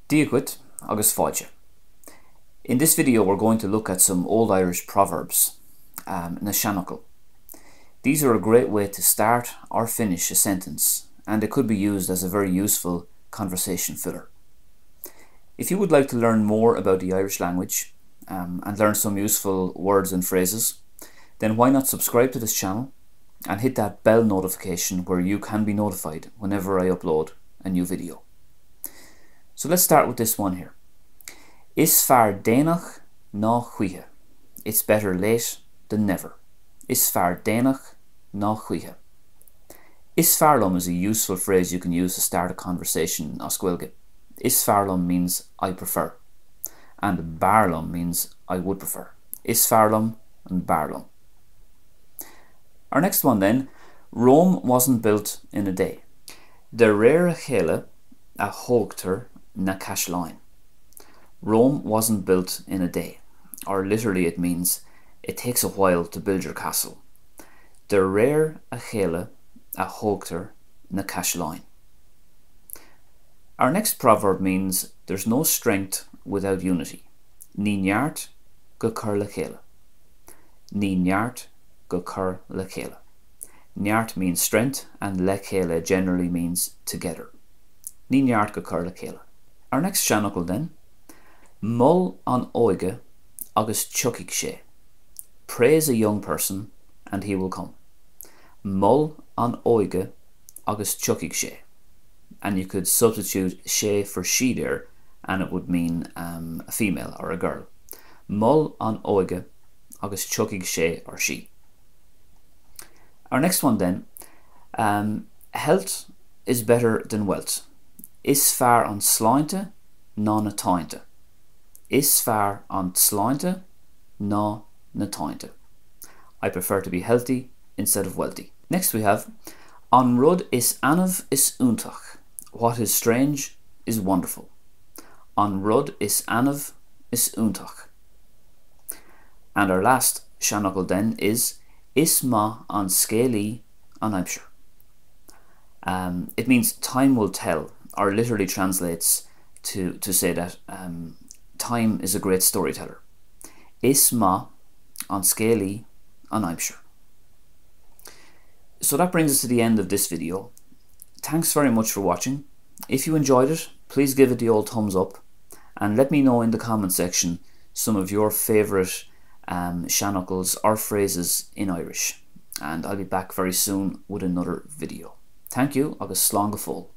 Díoghuit agus fáilte. In this video we're going to look at some Old Irish proverbs, na seanachal. These are a great way to start or finish a sentence, and they could be used as a very useful conversation filler. If you would like to learn more about the Irish language and learn some useful words and phrases, then why not subscribe to this channel and hit that bell notification where you can be notified whenever I upload a new video. So let's start with this one here. Is fear dénach ná chuaithe. It's better late than never. Is fear dénach ná chuaithe. Is fearlum is a useful phrase you can use to start a conversation as Gaeilge. Is fearlum means I prefer, and barlum means I would prefer. Is fearlum and barlum. Our next one then, Rome wasn't built in a day. De réir chéile a hógtar na Caisleáin. Rome wasn't built in a day, or literally it means it takes a while to build your castle. De réir a chéile a hógtar na Caisleáin. Our next proverb means there's no strength without unity. Ní neart go cur le chéile. Ní neart go cur le chéile. Neart means strength and le chéile generally means together. Ní neart go cur le chéile. Our next seanachal then. Mull an óige agus tuigh sé. Praise a young person and he will come. Mull an óige agus tuigh sé. And you could substitute sé for she there and it would mean a female or a girl. Mull an óige agus tuigh sé or she. Our next one then. Health is better than wealth. Is fear an sláinte ná na táinte. Is fear an sláinte ná na táinte. I prefer to be healthy instead of wealthy. Next we have An rud is anamh is úntach. What is strange is wonderful. An rud is anamh is úntach. And our last seanachal then is ma an scéalaí an aimsir. It means time will tell, or literally translates to say that time is a great storyteller. Is ma an scéalaí an aimsir. So that brings us to the end of this video. Thanks very much for watching. If you enjoyed it, please give it the old thumbs up and let me know in the comment section some of your favourite seanachals or phrases in Irish. And I'll be back very soon with another video. Thank you, agus slán go fóill.